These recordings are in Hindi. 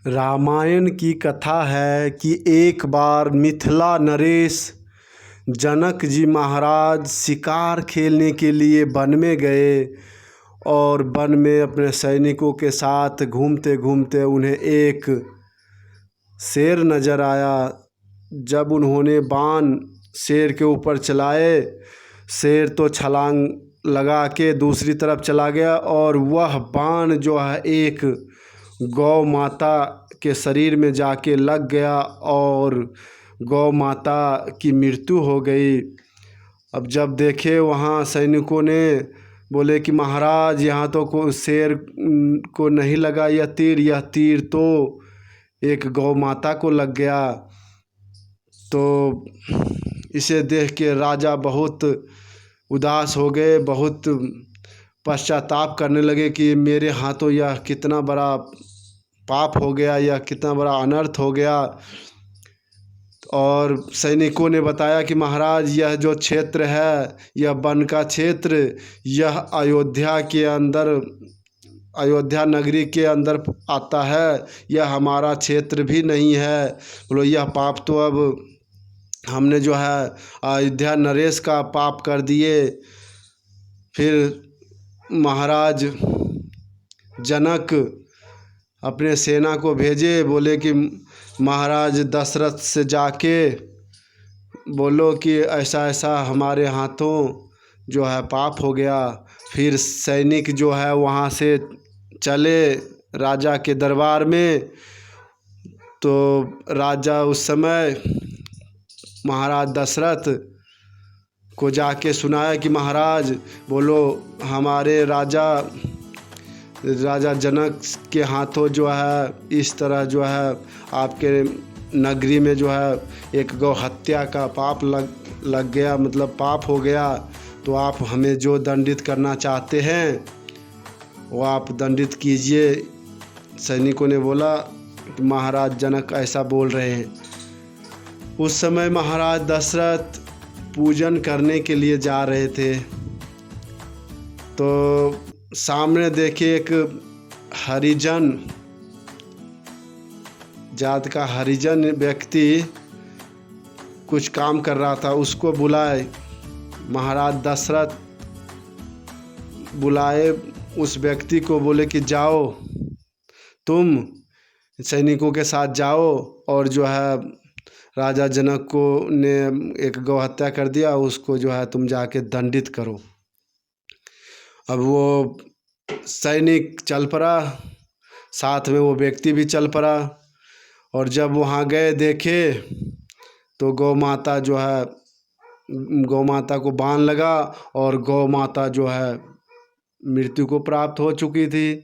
रामायण की कथा है कि एक बार मिथिला नरेश जनक जी महाराज शिकार खेलने के लिए वन में गए और वन में अपने सैनिकों के साथ घूमते घूमते उन्हें एक शेर नज़र आया। जब उन्होंने बाण शेर के ऊपर चलाए, शेर तो छलांग लगा के दूसरी तरफ चला गया और वह बाण जो है एक गौ माता के शरीर में जाके लग गया और गौ माता की मृत्यु हो गई। अब जब देखे वहाँ सैनिकों ने बोले कि महाराज यहाँ तो को शेर को नहीं लगा यह तीर तो एक गौ माता को लग गया। तो इसे देख के राजा बहुत उदास हो गए, बहुत पश्चाताप करने लगे कि मेरे हाथों यह कितना बड़ा पाप हो गया, यह कितना बड़ा अनर्थ हो गया। और सैनिकों ने बताया कि महाराज यह जो क्षेत्र है यह वन का क्षेत्र, यह अयोध्या नगरी के अंदर आता है, यह हमारा क्षेत्र भी नहीं है। बोलो यह पाप तो अब हमने जो है अयोध्या नरेश का पाप कर दिए। फिर महाराज जनक अपने सेना को भेजे, बोले कि महाराज दशरथ से जाके बोलो कि ऐसा ऐसा हमारे हाथों जो है पाप हो गया। फिर सैनिक जो है वहाँ से चले राजा के दरबार में। तो राजा उस समय महाराज दशरथ को जाके सुनाया कि महाराज बोलो हमारे राजा जनक के हाथों जो है इस तरह जो है आपके नगरी में जो है एक गौ हत्या का पाप लग गया, मतलब पाप हो गया। तो आप हमें जो दंडित करना चाहते हैं वो आप दंडित कीजिए। सैनिकों ने बोला कि महाराज जनक ऐसा बोल रहे हैं। उस समय महाराज दशरथ पूजन करने के लिए जा रहे थे तो सामने देखिए एक हरिजन जात का हरिजन व्यक्ति कुछ काम कर रहा था, उसको बुलाए। महाराज दशरथ बुलाए उस व्यक्ति को, बोले कि जाओ तुम सैनिकों के साथ जाओ और जो है राजा जनक को ने एक गौ हत्या कर दिया, उसको जो है तुम जाके दंडित करो। अब वो सैनिक चल पड़ा, साथ में वो व्यक्ति भी चल पड़ा और जब वहाँ गए देखे तो गौ माता जो है गौ माता को बाण लगा और गौ माता जो है मृत्यु को प्राप्त हो चुकी थी।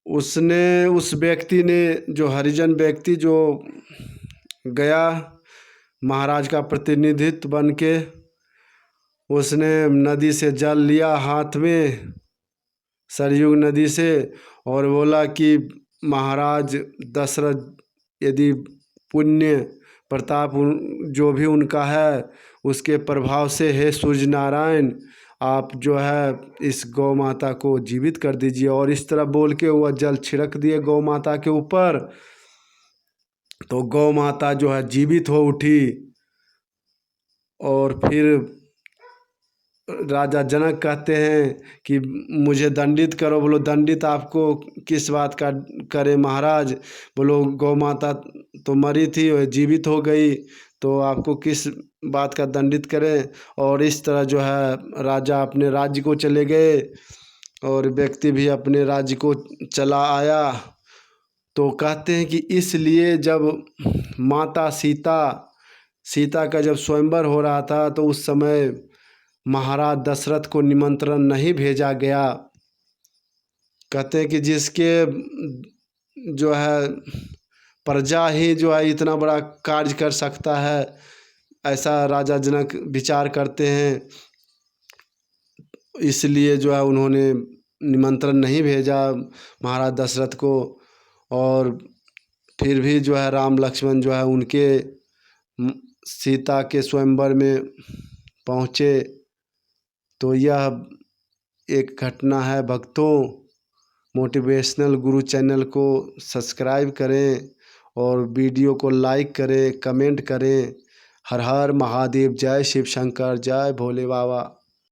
उस व्यक्ति ने जो हरिजन व्यक्ति जो गया महाराज का प्रतिनिधित्व बन के, उसने नदी से जल लिया हाथ में, सरयू नदी से, और बोला कि महाराज दशरथ यदि पुण्य प्रताप जो भी उनका है उसके प्रभाव से हे सूर्य नारायण आप जो है इस गौ माता को जीवित कर दीजिए। और इस तरह बोल के वह जल छिड़क दिए गौ माता के ऊपर। तो गौ माता जो है जीवित हो उठी और फिर राजा जनक कहते हैं कि मुझे दंडित करो। बोलो दंडित आपको किस बात का करे महाराज? बोलो गौ माता तो मरी थी वह जीवित हो गई, तो आपको किस बात का दंडित करें? और इस तरह जो है राजा अपने राज्य को चले गए और व्यक्ति भी अपने राज्य को चला आया। तो कहते हैं कि इसलिए जब माता सीता का जब स्वयंवर हो रहा था तो उस समय महाराज दशरथ को निमंत्रण नहीं भेजा गया। कहते हैं कि जिसके जो है प्रजा ही जो है इतना बड़ा कार्य कर सकता है, ऐसा राजा जनक विचार करते हैं। इसलिए जो है उन्होंने निमंत्रण नहीं भेजा महाराज दशरथ को। और फिर भी जो है राम लक्ष्मण जो है उनके सीता के स्वयंवर में पहुँचे। तो यह एक घटना है भक्तों मोटिवेशनल गुरु चैनल को सब्सक्राइब करें और वीडियो को लाइक करें, कमेंट करें। हर हर महादेव, जय शिव शंकर, जय भोले बाबा।